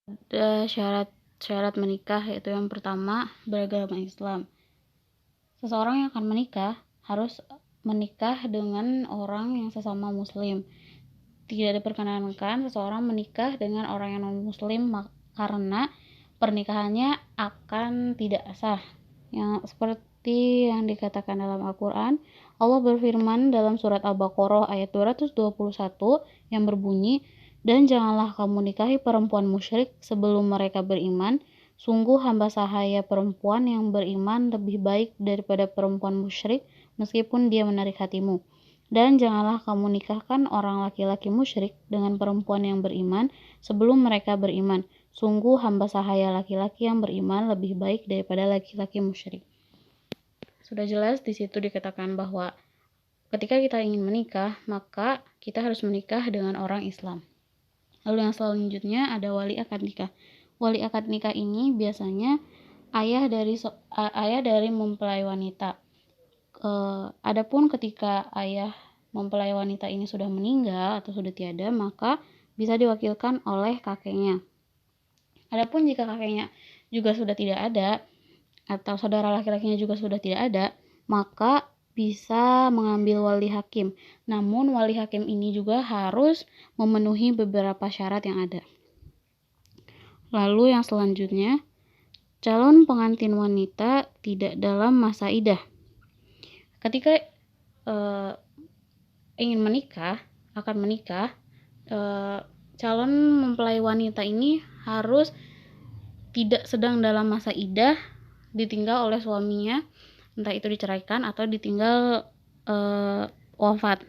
Ada syarat menikah, yaitu yang pertama, beragama Islam. Seseorang yang akan menikah harus menikah dengan orang yang sesama muslim. Tidak diperkenankan seseorang menikah dengan orang yang non-muslim karena pernikahannya akan tidak sah. Yang seperti yang dikatakan dalam Al-Quran, Allah berfirman dalam surat Al-Baqarah ayat 221 yang berbunyi, "Dan janganlah kamu nikahi perempuan musyrik sebelum mereka beriman. Sungguh hamba sahaya perempuan yang beriman lebih baik daripada perempuan musyrik meskipun dia menarik hatimu. Dan janganlah kamu nikahkan orang laki-laki musyrik dengan perempuan yang beriman sebelum mereka beriman. Sungguh hamba sahaya laki-laki yang beriman lebih baik daripada laki-laki musyrik." Sudah jelas di situ dikatakan bahwa ketika kita ingin menikah, maka kita harus menikah dengan orang Islam. Lalu yang selanjutnya ada wali akad nikah. Wali akad nikah ini biasanya ayah dari mempelai wanita. Adapun ketika ayah mempelai wanita ini sudah meninggal atau sudah tiada, maka bisa diwakilkan oleh kakeknya. Adapun jika kakeknya juga sudah tidak ada atau saudara laki-lakinya juga sudah tidak ada, maka bisa mengambil wali hakim. Namun wali hakim ini juga harus memenuhi beberapa syarat yang ada. Lalu yang selanjutnya, calon pengantin wanita tidak dalam masa iddah. Ketika ingin menikah, calon mempelai wanita ini harus tidak sedang dalam masa iddah, ditinggal oleh suaminya, entah itu diceraikan atau ditinggal wafat.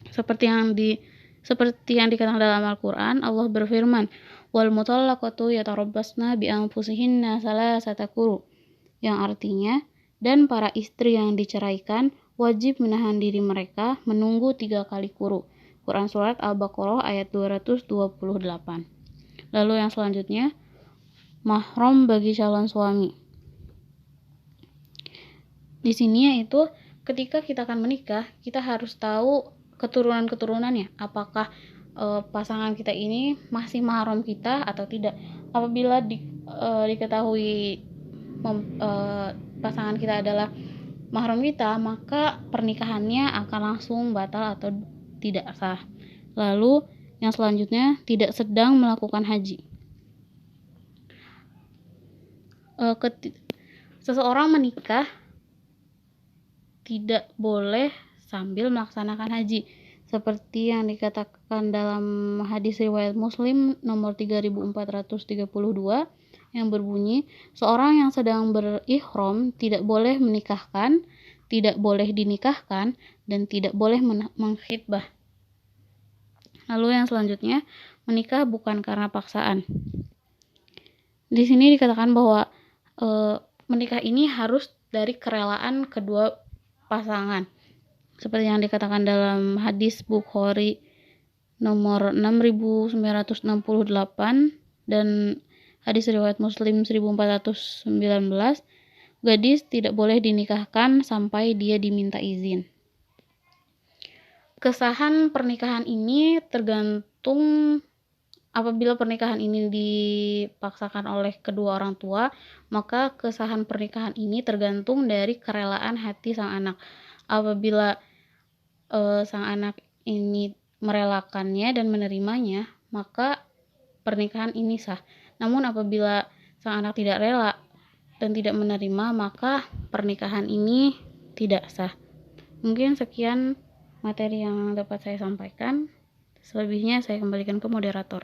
Seperti yang dikatakan dalam Al-Quran, Allah berfirman, "Wal mutallaqatu yatarabbasna bi anfusihinna salasata quru", yang artinya, dan para istri yang diceraikan wajib menahan diri mereka menunggu 3 kali quru. Quran surat Al-Baqarah ayat 228. Lalu yang selanjutnya, mahram bagi calon suami. Di sini yaitu ketika kita akan menikah, kita harus tahu keturunan-keturunannya. Apakah pasangan kita ini masih mahram kita atau tidak. Apabila diketahui pasangan kita adalah mahram kita, maka pernikahannya akan langsung batal atau tidak sah. Lalu yang selanjutnya, tidak sedang melakukan haji. Seseorang menikah tidak boleh sambil melaksanakan haji, seperti yang dikatakan dalam hadis riwayat Muslim nomor 3432 yang berbunyi, seorang yang sedang berihram tidak boleh menikahkan, tidak boleh dinikahkan, dan tidak boleh mengkhitbah. Lalu yang selanjutnya, menikah bukan karena paksaan. Di sini dikatakan bahwa menikah ini harus dari kerelaan kedua pasangan, seperti yang dikatakan dalam hadis Bukhari nomor 6968 dan hadis riwayat Muslim 1419, gadis tidak boleh dinikahkan sampai dia diminta izin. Kesahan pernikahan ini tergantung. Apabila pernikahan ini dipaksakan oleh kedua orang tua, maka kesahan pernikahan ini tergantung dari kerelaan hati sang anak. Apabila sang anak ini merelakannya dan menerimanya, maka pernikahan ini sah. Namun apabila sang anak tidak rela dan tidak menerima, maka pernikahan ini tidak sah. Mungkin sekian materi yang dapat saya sampaikan. Selebihnya saya kembalikan ke moderator.